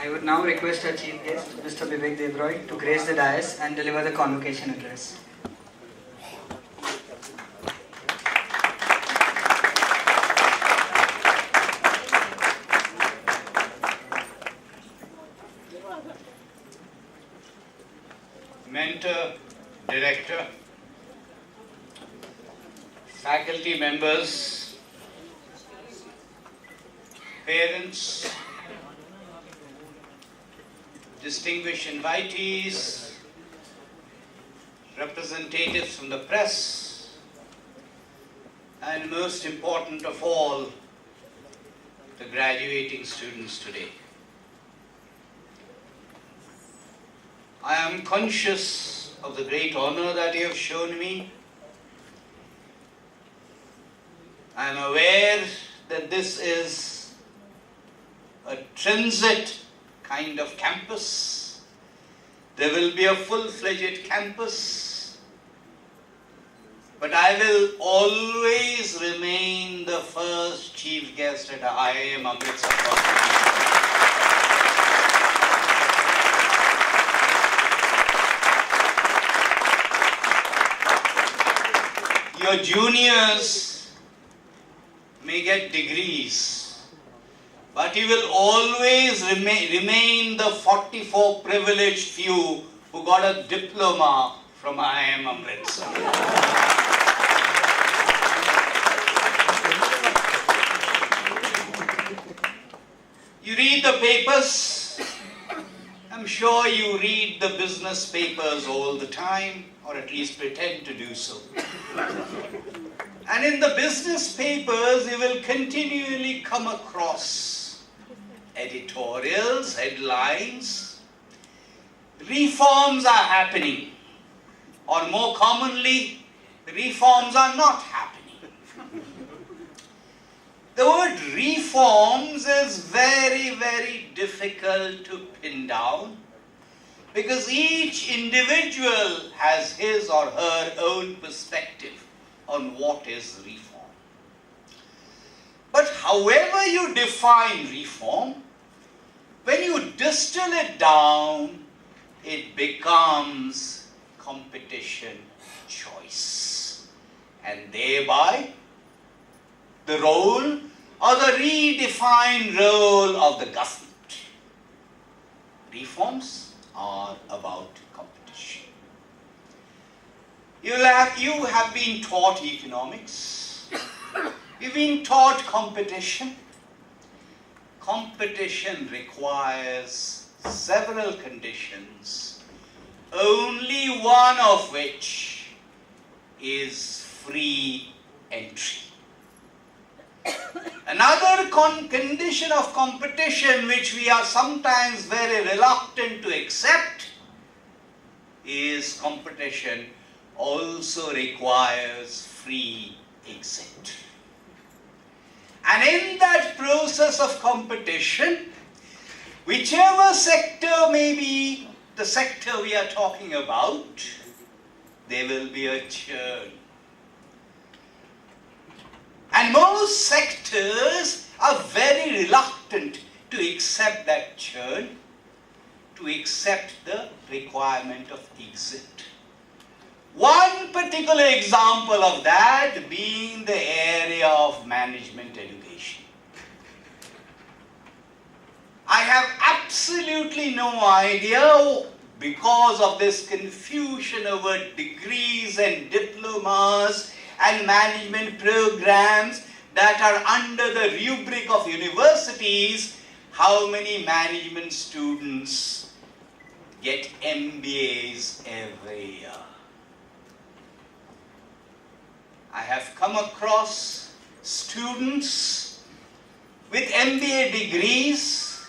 I would now request our chief guest, Mr. Bibek Debroy, to grace the dais and deliver the convocation address. Mentor, director, faculty members, parents, distinguished invitees, representatives from the press, and most important of all, the graduating students today. I am conscious of the great honor that you have shown me. I am aware that this is a transit kind of campus. There will be a full-fledged campus, but I will always remain the first chief guest at IIM Amritsar. Your juniors may get degrees, but you will always remain the 44 privileged few who got a diploma from IIM Amritsar. You read the papers. I'm sure you read the business papers all the time, or at least pretend to do so. And in the business papers, you will continually come across editorials, headlines. Reforms are happening, or more commonly, reforms are not happening. The word reforms is very, very difficult to pin down, because each individual has his or her own perspective on what is reform. But however you define reform, when you distill it down, it becomes competition choice, and thereby the role or the redefined role of the government. Reforms are about competition. You have been taught economics. You've been taught competition. Competition requires several conditions, only one of which is free entry. Another condition of competition, which we are sometimes very reluctant to accept, is competition also requires free exit. And in that process of competition, whichever sector may be the sector we are talking about, there will be a churn. And most sectors are very reluctant to accept that churn, to accept the requirement of exit. One particular example of that being the area of management education. I have absolutely no idea, because of this confusion over degrees and diplomas and management programs that are under the rubric of universities, how many management students get MBAs every year. I have come across students with MBA degrees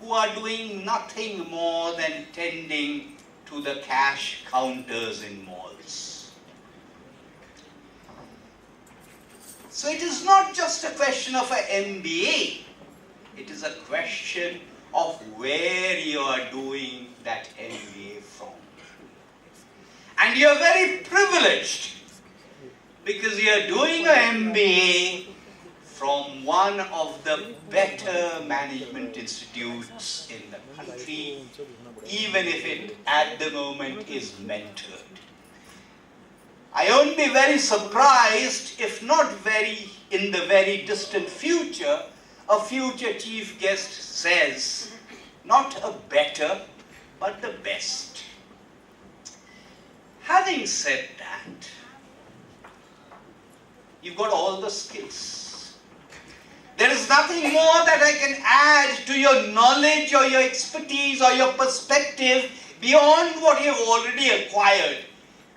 who are doing nothing more than tending to the cash counters in malls. So it is not just a question of an MBA, it is a question of where you are doing that MBA from. And you are very privileged, because you are doing an MBA from one of the better management institutes in the country, even if it at the moment is mentored. I won't be very surprised if not in the very distant future, a future chief guest says, not a better, but the best. Having said that, you've got all the skills. There is nothing more that I can add to your knowledge or your expertise or your perspective beyond what you have already acquired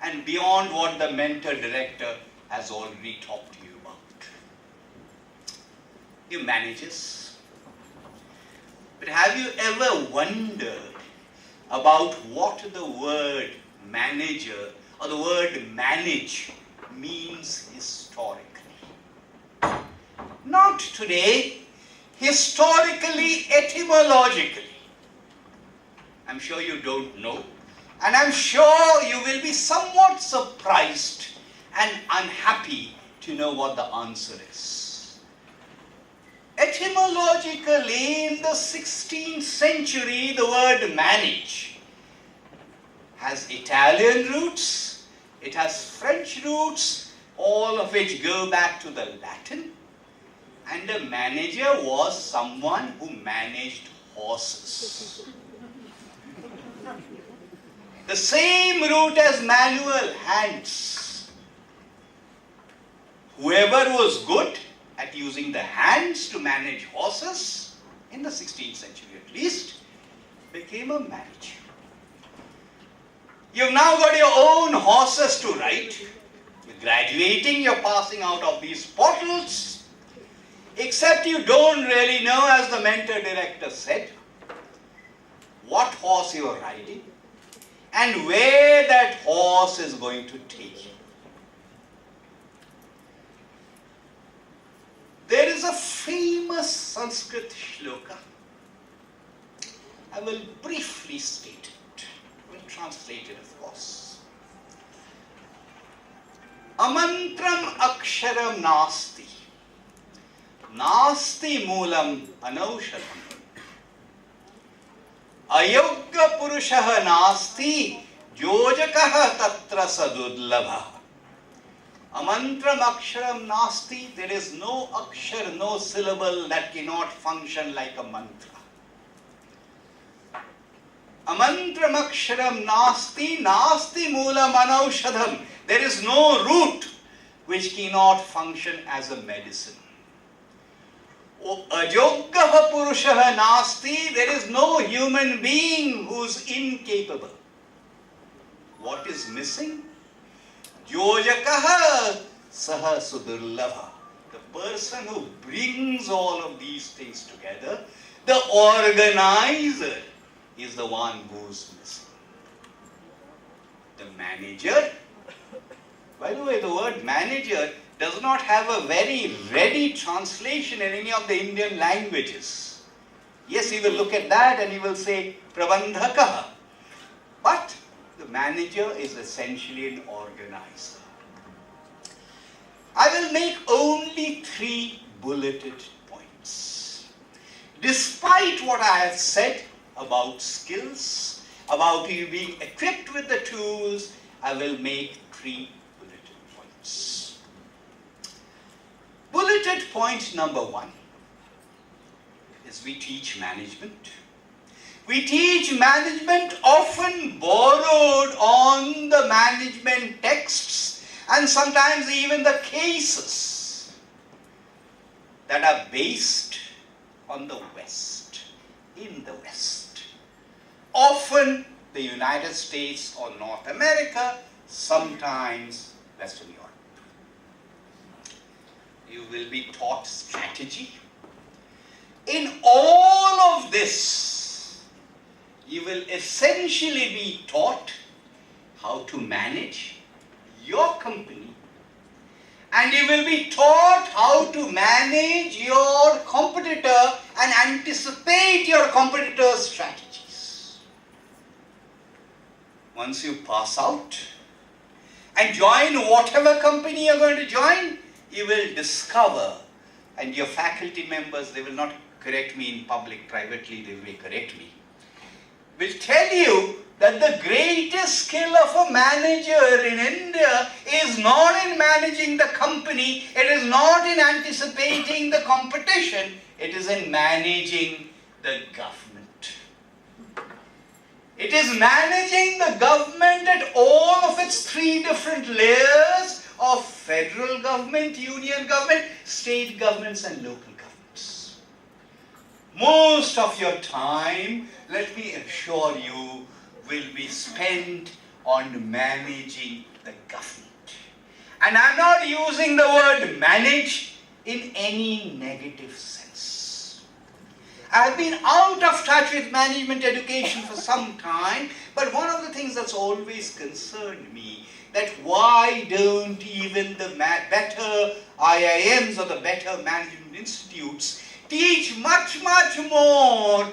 and beyond what the mentor director has already talked to you about. You managers, but have you ever wondered about what the word manager or the word manage means historically? Not today, historically, etymologically. I'm sure you don't know, and I'm sure you will be somewhat surprised and unhappy to know what the answer is. Etymologically, in the 16th century, the word manage has Italian roots, it has French roots, all of which go back to the Latin. And a manager was someone who managed horses. The same root as manual hands. Whoever was good at using the hands to manage horses, in the 16th century at least, became a manager. You've now got your own horses to ride. You're graduating, you're passing out of these portals, except you don't really know, as the mentor director said, what horse you're riding and where that horse is going to take you. There is a famous Sanskrit shloka. I will briefly state it. I will translate it, of course. Amantram aksharam nasti. Nasti moolam anaushadam. Ayogya purushaha nasti yojakaha tatra sadudlabha. Amantram aksharam nasti. There is no akshar, no syllable that cannot function like a mantra. Amantram aksharam nasti, nasti moolam anaushadam. There is no root which cannot function as a medicine. Ajoggaha purushaha nasti, there is no human being who's incapable. What is missing? Yojakaha saha sudurlabha. The person who brings all of these things together, the organizer, is the one who's missing. The manager, by the way, the word manager does not have a very ready translation in any of the Indian languages. Yes, he will look at that and he will say prabandhakaha. But the manager is essentially an organizer. I will make only 3 bulleted points. Despite what I have said about skills, about you being equipped with the tools, I will make 3 bulleted points. Bulleted point number 1 is we teach management. We teach management often borrowed on the management texts and sometimes even the cases that are based on the West, in the West. Often the United States or North America, sometimes Western Europe. You will be taught strategy. In all of this, you will essentially be taught how to manage your company, and you will be taught how to manage your competitor and anticipate your competitor's strategies. Once you pass out and join whatever company you're going to join, you will discover and your faculty members, they will not correct me in public, privately they will correct me, will tell you that the greatest skill of a manager in India is not in managing the company, it is not in anticipating the competition, it is in managing the government. It is managing the government at all of its three different layers of federal government, union government, state governments and local governments. Most of your time, let me assure you, will be spent on managing the government. And I'm not using the word manage in any negative sense. I've been out of touch with management education for some time, but one of the things that's always concerned me, that why don't even the better IIMs or the better management institutes teach much more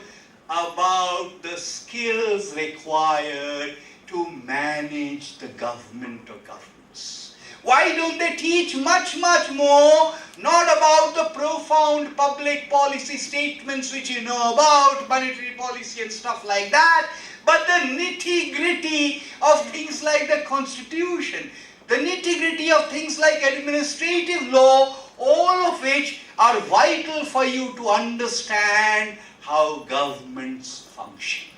about the skills required to manage the government or governments. Why don't they teach much more, not about the profound public policy statements which you know about, monetary policy and stuff like that, but the nitty-gritty of things like the constitution, the nitty-gritty of things like administrative law, all of which are vital for you to understand how governments function.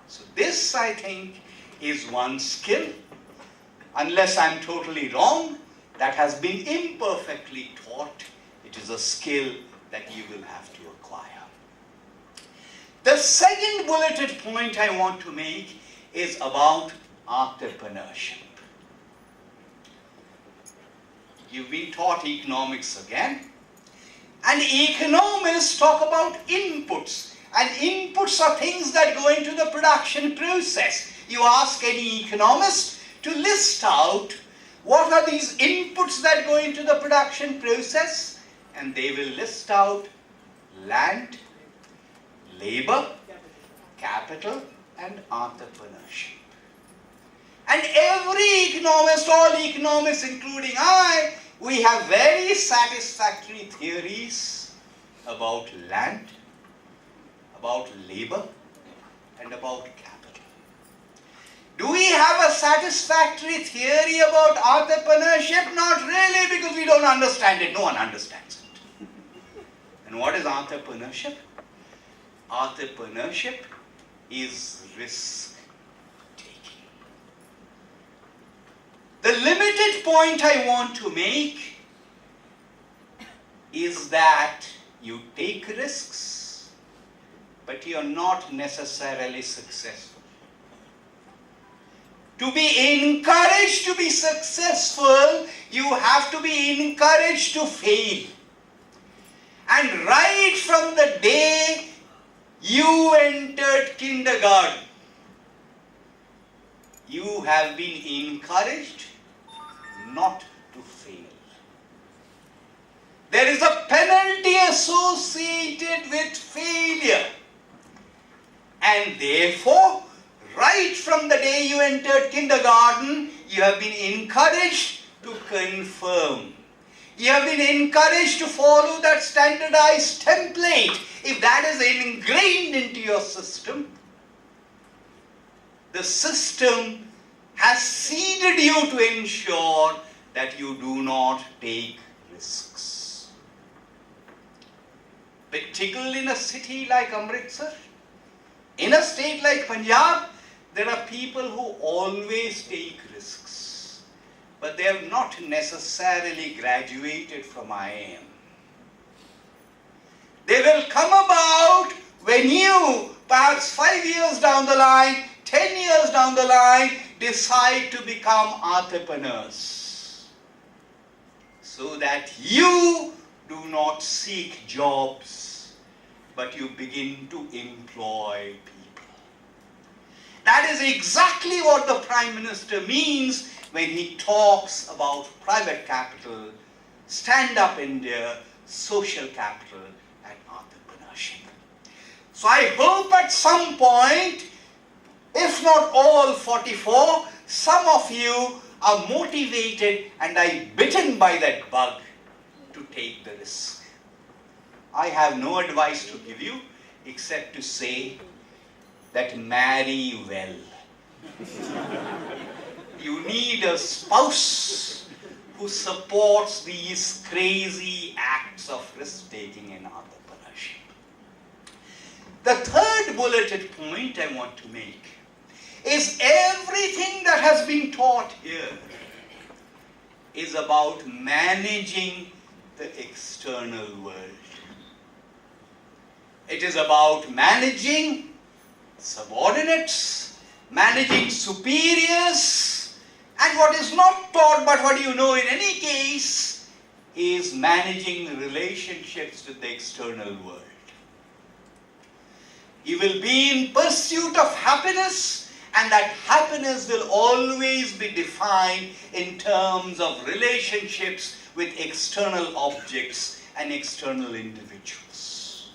So this, I think, is one skill, unless I'm totally wrong, that has been imperfectly taught. It is a skill that you will have to acquire. The second bulleted point I want to make is about entrepreneurship. You've been taught economics again. And economists talk about inputs. And inputs are things that go into the production process. You ask any economist to list out what are these inputs that go into the production process, and they will list out land, labor, capital, and entrepreneurship. And every economist, all economists including I, we have very satisfactory theories about land, about labor, and about capital. Do we have a satisfactory theory about entrepreneurship? Not really, because we don't understand it. No one understands it. And what is entrepreneurship? Entrepreneurship is risk taking. The limited point I want to make is that you take risks, but you are not necessarily successful. To be encouraged to be successful, you have to be encouraged to fail. And right from the day you entered kindergarten, you have been encouraged not to fail. There is a penalty associated with failure. And therefore, right from the day you entered kindergarten, you have been encouraged to confirm. You have been encouraged to follow that standardized template. If that is ingrained into your system, the system has seeded you to ensure that you do not take risks. Particularly in a city like Amritsar, in a state like Punjab, there are people who always take risks, but they have not necessarily graduated from IIM. They will come about when you, perhaps 5 years down the line, 10 years down the line, decide to become entrepreneurs, so that you do not seek jobs, but you begin to employ people. That is exactly what the Prime Minister means when he talks about private capital, stand-up India, social capital, and entrepreneurship. So I hope at some point, if not all 44, some of you are motivated and are bitten by that bug to take the risk. I have no advice to give you except to say that marry well. You need a spouse who supports these crazy acts of risk-taking and entrepreneurship. The third bulleted point I want to make is everything that has been taught here is about managing the external world. It is about managing subordinates, managing superiors, and what is not taught but what you know in any case is managing relationships with the external world. You will be in pursuit of happiness, and that happiness will always be defined in terms of relationships with external objects and external individuals.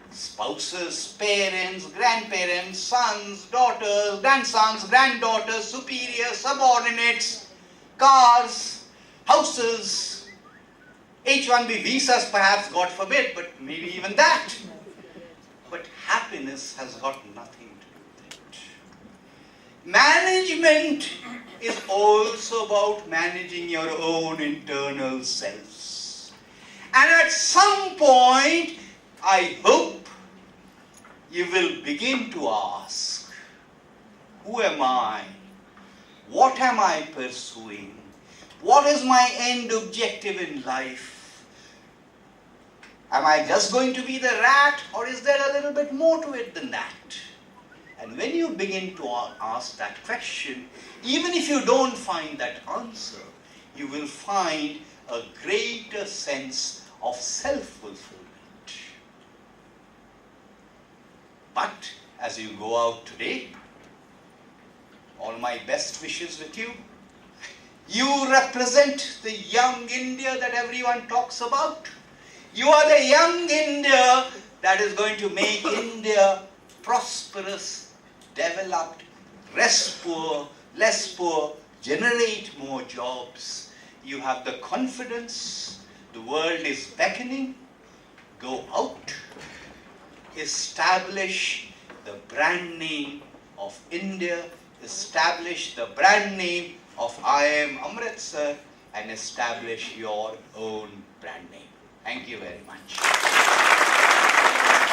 Spouses, parents, grandparents, sons, daughters, grandsons, granddaughters, superiors, subordinates, cars, houses, H-1B visas perhaps, God forbid, but maybe even that. But happiness has got nothing to do with it. Management is also about managing your own internal selves. And at some point, I hope you will begin to ask, who am I? What am I pursuing? What is my end objective in life? Am I just going to be the rat, or is there a little bit more to it than that? And when you begin to ask that question, even if you don't find that answer, you will find a greater sense of self-fulfillment. But as you go out today, all my best wishes with you. You represent the young India that everyone talks about. You are the young India that is going to make India prosperous, developed, less poor, generate more jobs. You have the confidence, the world is beckoning. Go out, establish the brand name of India, establish the brand name of I am Amritsar, and establish your own brand name. Thank you very much.